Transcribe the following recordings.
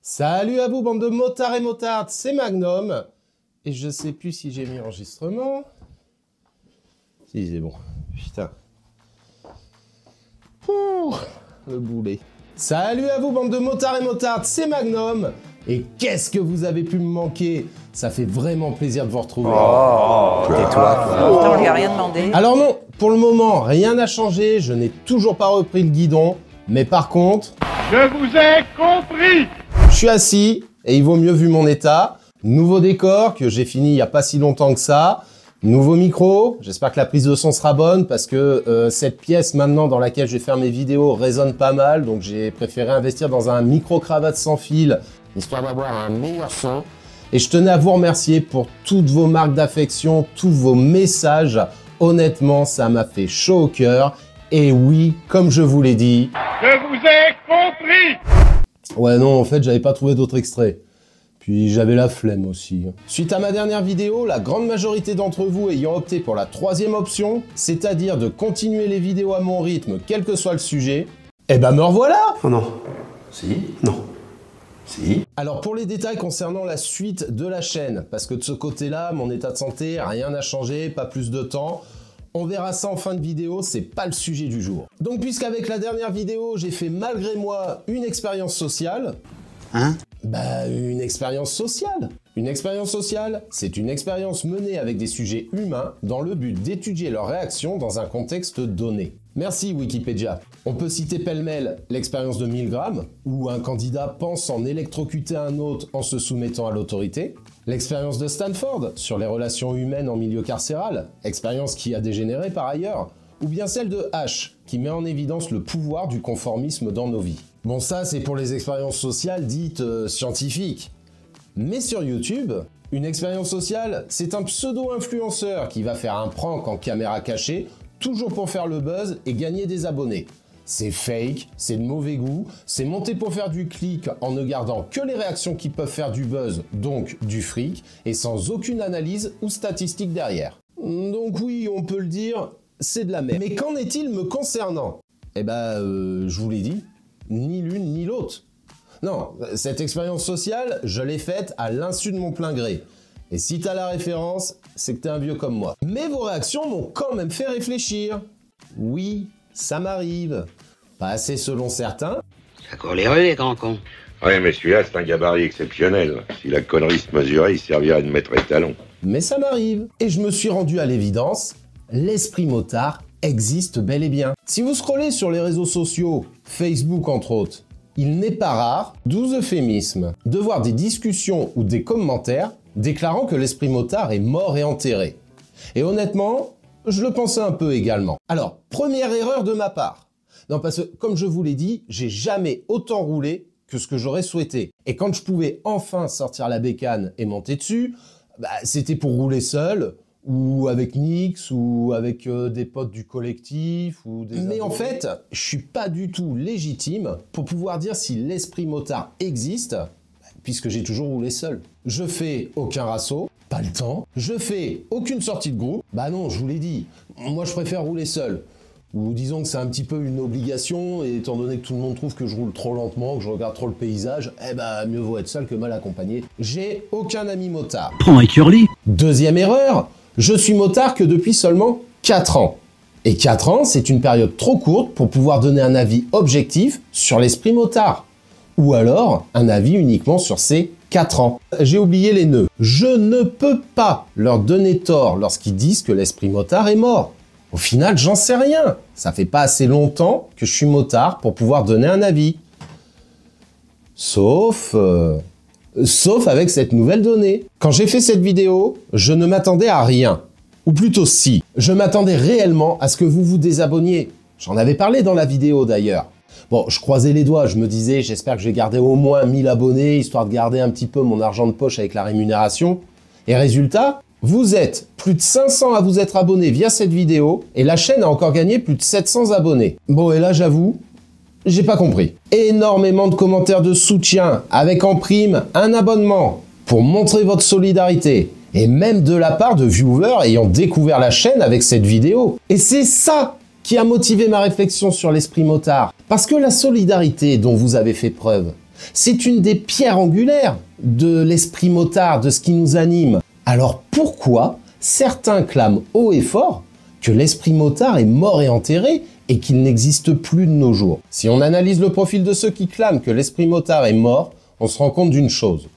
Salut à vous, bande de motards et motardes, c'est Magnum. Et je sais plus si j'ai mis enregistrement. Si, c'est bon. Putain. Pouh, le boulet. Salut à vous, bande de motards et motardes, c'est Magnum. Et qu'est-ce que vous avez pu me manquer? Ça fait vraiment plaisir de vous retrouver. Tais-toi. On lui a rien demandé. Alors non, pour le moment, rien n'a changé. Je n'ai toujours pas repris le guidon. Mais par contre... Je vous ai compris! Je suis assis, et il vaut mieux vu mon état. Nouveau décor, que j'ai fini il n'y a pas si longtemps que ça. Nouveau micro, j'espère que la prise de son sera bonne, parce que cette pièce maintenant dans laquelle je vais faire mes vidéos résonne pas mal. Donc j'ai préféré investir dans un micro-cravate sans fil, histoire d'avoir un meilleur son. Et je tenais à vous remercier pour toutes vos marques d'affection, tous vos messages. Honnêtement, ça m'a fait chaud au cœur. Et oui, comme je vous l'ai dit... Je vous ai compris! Ouais non, en fait, j'avais pas trouvé d'autres extraits. Puis j'avais la flemme aussi. Suite à ma dernière vidéo, la grande majorité d'entre vous ayant opté pour la troisième option, c'est-à-dire de continuer les vidéos à mon rythme, quel que soit le sujet, eh ben me revoilà! Oh non. Si? Non. Si? Alors pour les détails concernant la suite de la chaîne, parce que de ce côté-là, mon état de santé, rien n'a changé, pas plus de temps. On verra ça en fin de vidéo, c'est pas le sujet du jour. Donc puisqu'avec la dernière vidéo, j'ai fait malgré moi une expérience sociale... Hein? Bah, une expérience sociale. Une expérience sociale, c'est une expérience menée avec des sujets humains dans le but d'étudier leurs réactions dans un contexte donné. Merci Wikipédia. On peut citer pêle-mêle l'expérience de Milgram, où un candidat pense en électrocuter un autre en se soumettant à l'autorité. L'expérience de Stanford sur les relations humaines en milieu carcéral, expérience qui a dégénéré par ailleurs. Ou bien celle de H, qui met en évidence le pouvoir du conformisme dans nos vies. Bon, ça, c'est pour les expériences sociales dites scientifiques. Mais sur YouTube, une expérience sociale, c'est un pseudo-influenceur qui va faire un prank en caméra cachée, toujours pour faire le buzz et gagner des abonnés. C'est fake, c'est de mauvais goût, c'est monté pour faire du clic en ne gardant que les réactions qui peuvent faire du buzz, donc du fric, et sans aucune analyse ou statistique derrière. Donc oui, on peut le dire, c'est de la merde. Mais qu'en est-il me concernant? Eh ben, je vous l'ai dit, ni l'une ni l'autre. Non, cette expérience sociale, je l'ai faite à l'insu de mon plein gré. Et si t'as la référence, c'est que t'es un vieux comme moi. Mais vos réactions m'ont quand même fait réfléchir. Oui, ça m'arrive. Pas assez selon certains. Ça court les rues, les grands cons. Ouais, mais celui-là, c'est un gabarit exceptionnel. Si la connerie se mesurait, il servirait de maître étalon. Mais ça m'arrive. Et je me suis rendu à l'évidence, l'esprit motard existe bel et bien. Si vous scrollez sur les réseaux sociaux, Facebook entre autres, il n'est pas rare, doux euphémisme, de voir des discussions ou des commentaires déclarant que l'esprit motard est mort et enterré. Et honnêtement, je le pensais un peu également. Alors, première erreur de ma part. Non, parce que, comme je vous l'ai dit, j'ai jamais autant roulé que ce que j'aurais souhaité. Et quand je pouvais enfin sortir la bécane et monter dessus, bah, c'était pour rouler seul, ou avec Nix, ou avec des potes du collectif, ou des... Mais en fait, je suis pas du tout légitime pour pouvoir dire si l'esprit motard existe, puisque j'ai toujours roulé seul. Je fais aucun rasso, pas le temps. Je fais aucune sortie de groupe. Bah non, je vous l'ai dit, moi je préfère rouler seul. Ou disons que c'est un petit peu une obligation, et étant donné que tout le monde trouve que je roule trop lentement, que je regarde trop le paysage, eh bah mieux vaut être seul que mal accompagné. J'ai aucun ami motard. Prends un curly. Deuxième erreur, je suis motard que depuis seulement 4 ans. Et 4 ans, c'est une période trop courte pour pouvoir donner un avis objectif sur l'esprit motard. Ou alors, un avis uniquement sur ces 4 ans. J'ai oublié les nœuds. Je ne peux pas leur donner tort lorsqu'ils disent que l'esprit motard est mort. Au final, j'en sais rien. Ça fait pas assez longtemps que je suis motard pour pouvoir donner un avis. Sauf avec cette nouvelle donnée. Quand j'ai fait cette vidéo, je ne m'attendais à rien. Ou plutôt si. Je m'attendais réellement à ce que vous vous désabonniez. J'en avais parlé dans la vidéo d'ailleurs. Bon, je croisais les doigts, je me disais, j'espère que je vais garder au moins 1000 abonnés, histoire de garder un petit peu mon argent de poche avec la rémunération. Et résultat, vous êtes plus de 500 à vous être abonnés via cette vidéo, et la chaîne a encore gagné plus de 700 abonnés. Bon, et là j'avoue, j'ai pas compris. Énormément de commentaires de soutien, avec en prime un abonnement, pour montrer votre solidarité, et même de la part de viewers ayant découvert la chaîne avec cette vidéo. Et c'est ça qui a motivé ma réflexion sur l'esprit motard. Parce que la solidarité dont vous avez fait preuve, C'est une des pierres angulaires de l'esprit motard, de ce qui nous anime. Alors pourquoi certains clament haut et fort que l'esprit motard est mort et enterré et qu'il n'existe plus de nos jours? Si on analyse le profil de ceux qui clament que l'esprit motard est mort, on se rend compte d'une chose.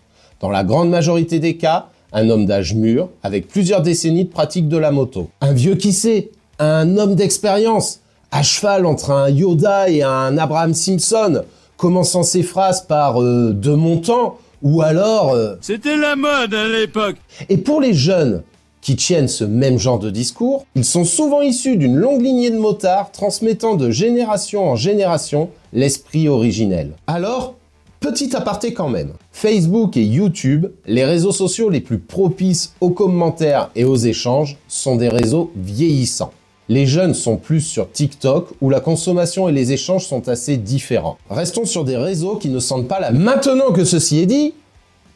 Dans la grande majorité des cas, un homme d'âge mûr, avec plusieurs décennies de pratique de la moto. Un vieux qui sait, un homme d'expérience, à cheval entre un Yoda et un Abraham Simpson, commençant ses phrases par de mon temps, ou alors C'était la mode à l'époque. Et pour les jeunes qui tiennent ce même genre de discours, ils sont souvent issus d'une longue lignée de motards transmettant de génération en génération l'esprit originel. Alors, petit aparté quand même, Facebook et YouTube, les réseaux sociaux les plus propices aux commentaires et aux échanges, sont des réseaux vieillissants. Les jeunes sont plus sur TikTok où la consommation et les échanges sont assez différents. Restons sur des réseaux qui ne sentent pas la... Maintenant que ceci est dit,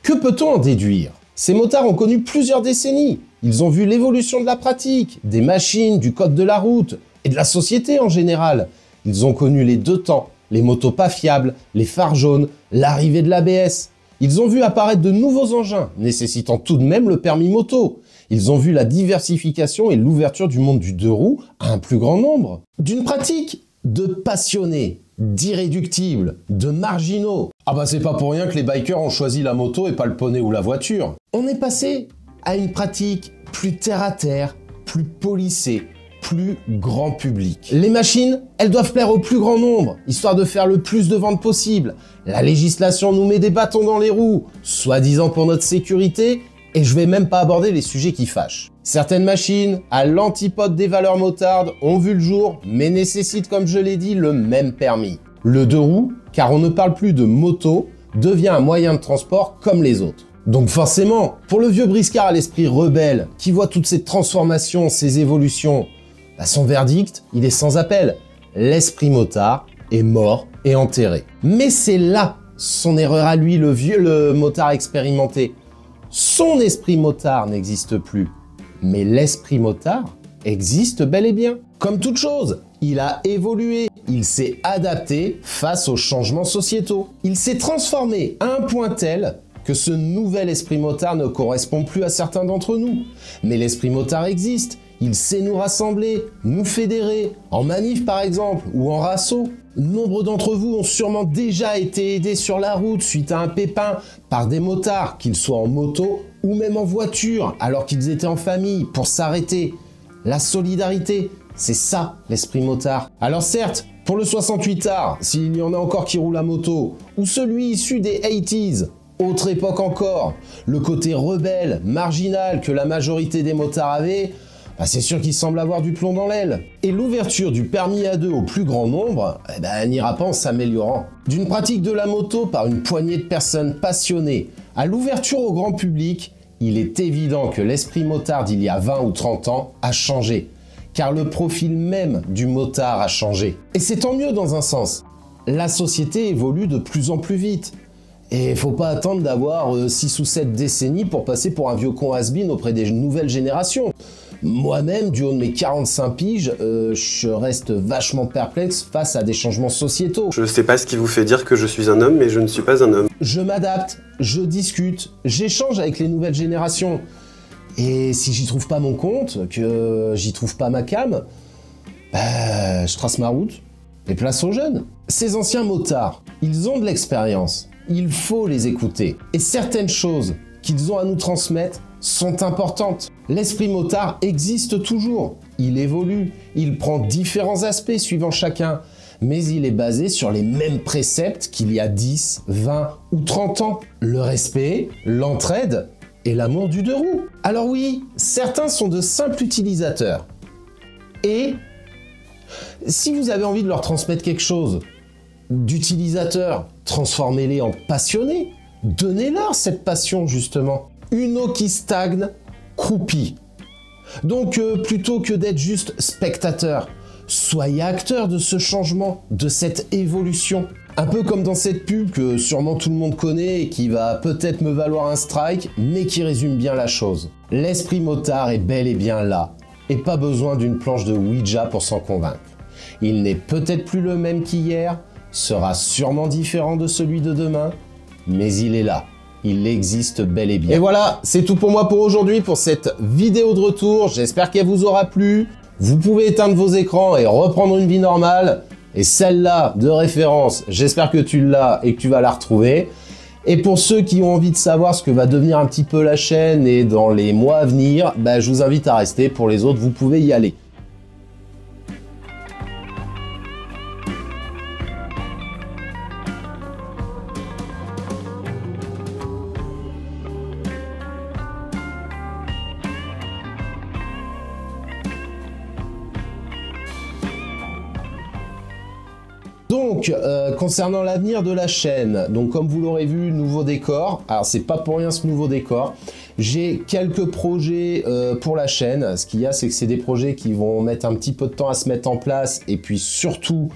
que peut-on en déduire? Ces motards ont connu plusieurs décennies. Ils ont vu l'évolution de la pratique, des machines, du code de la route et de la société en général. Ils ont connu les deux temps, les motos pas fiables, les phares jaunes, l'arrivée de l'ABS. Ils ont vu apparaître de nouveaux engins, nécessitant tout de même le permis moto. Ils ont vu la diversification et l'ouverture du monde du deux roues à un plus grand nombre. D'une pratique de passionnés, d'irréductibles, de marginaux. Ah bah c'est pas pour rien que les bikers ont choisi la moto et pas le poney ou la voiture. On est passé à une pratique plus terre-à-terre, plus polissée, plus grand public. Les machines, elles doivent plaire au plus grand nombre, histoire de faire le plus de ventes possible. La législation nous met des bâtons dans les roues, soi-disant pour notre sécurité, et je vais même pas aborder les sujets qui fâchent. Certaines machines, à l'antipode des valeurs motardes, ont vu le jour, mais nécessitent, comme je l'ai dit, le même permis. Le deux roues, car on ne parle plus de moto, devient un moyen de transport comme les autres. Donc forcément, pour le vieux briscard à l'esprit rebelle, qui voit toutes ces transformations, ces évolutions, son verdict, il est sans appel. L'esprit motard est mort et enterré. Mais c'est là son erreur à lui, le motard expérimenté. Son esprit motard n'existe plus, mais l'esprit motard existe bel et bien. Comme toute chose, il a évolué, il s'est adapté face aux changements sociétaux. Il s'est transformé à un point tel que ce nouvel esprit motard ne correspond plus à certains d'entre nous. Mais l'esprit motard existe, il sait nous rassembler, nous fédérer, en manif par exemple, ou en rasso. Nombre d'entre vous ont sûrement déjà été aidés sur la route suite à un pépin par des motards, qu'ils soient en moto ou même en voiture, alors qu'ils étaient en famille, pour s'arrêter. La solidarité, c'est ça l'esprit motard. Alors certes, pour le 68ard, s'il y en a encore qui roulent à moto, ou celui issu des 80s, autre époque encore, le côté rebelle, marginal que la majorité des motards avaient, c'est sûr qu'il semble avoir du plomb dans l'aile. Et l'ouverture du permis à deux au plus grand nombre, n'ira pas en s'améliorant. D'une pratique de la moto par une poignée de personnes passionnées à l'ouverture au grand public, il est évident que l'esprit motard d'il y a 20 ou 30 ans a changé. Car le profil même du motard a changé. Et c'est tant mieux dans un sens. La société évolue de plus en plus vite. Et faut pas attendre d'avoir 6 ou 7 décennies pour passer pour un vieux con has-been auprès des nouvelles générations. Moi-même, du haut de mes 45 piges, je reste vachement perplexe face à des changements sociétaux. Je sais pas ce qui vous fait dire que je suis un homme, mais je ne suis pas un homme. Je m'adapte, je discute, j'échange avec les nouvelles générations. Et si j'y trouve pas mon compte, que j'y trouve pas ma came, je trace ma route et place aux jeunes. Ces anciens motards, ils ont de l'expérience. Il faut les écouter. Et certaines choses qu'ils ont à nous transmettre sont importantes. L'esprit motard existe toujours. Il évolue. Il prend différents aspects suivant chacun. Mais il est basé sur les mêmes préceptes qu'il y a 10, 20 ou 30 ans. Le respect, l'entraide et l'amour du deux roues. Alors oui, certains sont de simples utilisateurs. Et si vous avez envie de leur transmettre quelque chose d'utilisateurs, transformez-les en passionnés. Donnez-leur cette passion, justement. Une eau qui stagne, croupit. Donc, plutôt que d'être juste spectateur, soyez acteur de ce changement, de cette évolution. Un peu comme dans cette pub que sûrement tout le monde connaît et qui va peut-être me valoir un strike, mais qui résume bien la chose. L'esprit motard est bel et bien là, et pas besoin d'une planche de Ouija pour s'en convaincre. Il n'est peut-être plus le même qu'hier, sera sûrement différent de celui de demain, mais il est là. Il existe bel et bien. Et voilà, c'est tout pour moi pour aujourd'hui, pour cette vidéo de retour. J'espère qu'elle vous aura plu. Vous pouvez éteindre vos écrans et reprendre une vie normale. Et celle-là, de référence, j'espère que tu l'as et que tu vas la retrouver. Et pour ceux qui ont envie de savoir ce que va devenir un petit peu la chaîne et dans les mois à venir, bah, je vous invite à rester. Pour les autres, vous pouvez y aller. Donc, concernant l'avenir de la chaîne, donc comme vous l'aurez vu, nouveau décor. Alors, c'est pas pour rien ce nouveau décor. J'ai quelques projets pour la chaîne. Ce qu'il y a, c'est que c'est des projets qui vont mettre un petit peu de temps à se mettre en place. Et puis surtout,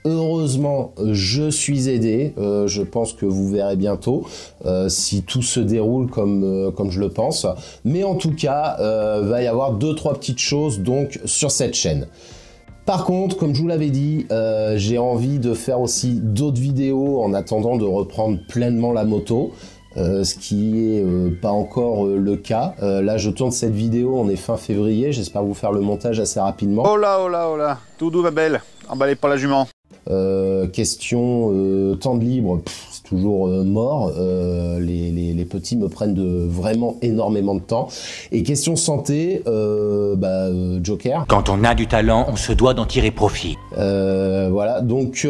heureusement, je suis aidé. Je pense que vous verrez bientôt si tout se déroule comme je le pense. Mais en tout cas, va y avoir 2-3 petites choses donc sur cette chaîne. Par contre, comme je vous l'avais dit, j'ai envie de faire aussi d'autres vidéos en attendant de reprendre pleinement la moto, ce qui est pas encore le cas. Là, je tourne cette vidéo, on est fin février, j'espère vous faire le montage assez rapidement. Oh là, oh là, oh là, tout doux ma belle, emballé par la jument. Question temps de libre, c'est toujours mort. Les petits me prennent vraiment énormément de temps. Et question santé, Joker. Quand on a du talent, on se doit d'en tirer profit. Voilà, donc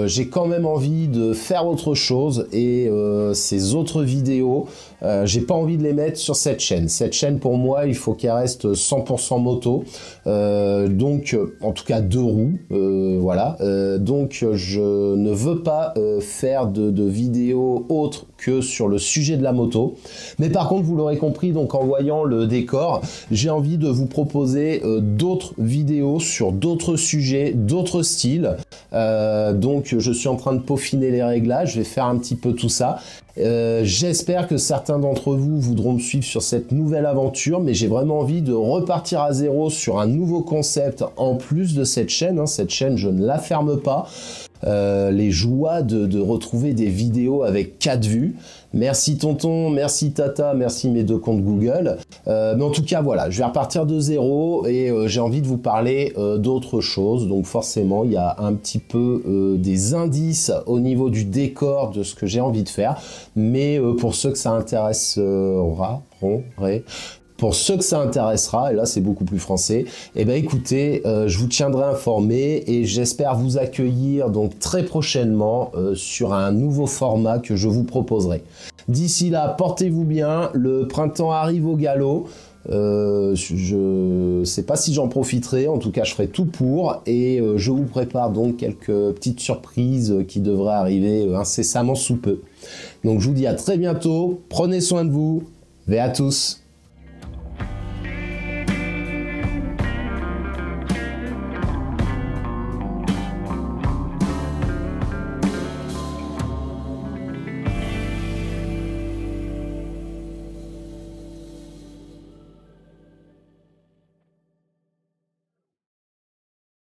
j'ai quand même envie de faire autre chose et ces autres vidéos, j'ai pas envie de les mettre sur cette chaîne. Cette chaîne pour moi, il faut qu'elle reste 100% moto. Donc en tout cas 2 roues, voilà. Donc je ne veux pas faire de vidéos autres que sur le sujet de la moto. Mais par contre, vous l'aurez compris, donc en voyant le décor, j'ai envie de vous proposer d'autres vidéos sur d'autres sujets, d'autres styles. Donc je suis en train de peaufiner les réglages, je vais faire un petit peu tout ça. J'espère que certains d'entre vous voudront me suivre sur cette nouvelle aventure, mais j'ai vraiment envie de repartir à zéro sur un nouveau concept en plus de cette chaîne. Hein. Cette chaîne, je ne la ferme pas. Les joies de retrouver des vidéos avec 4 vues. Merci tonton, merci tata, merci mes 2 comptes Google. Mais en tout cas, voilà, je vais repartir de zéro et j'ai envie de vous parler d'autres choses. Donc forcément, il y a un petit peu des indices au niveau du décor de ce que j'ai envie de faire. Mais pour ceux que ça intéressera, pour ceux que ça intéressera, et là c'est beaucoup plus français, eh ben écoutez, je vous tiendrai informé et j'espère vous accueillir donc très prochainement sur un nouveau format que je vous proposerai. D'ici là, portez-vous bien, le printemps arrive au galop. Je sais pas si j'en profiterai, en tout cas je ferai tout pour et je vous prépare donc quelques petites surprises qui devraient arriver incessamment sous peu. Donc je vous dis à très bientôt, prenez soin de vous, et à tous.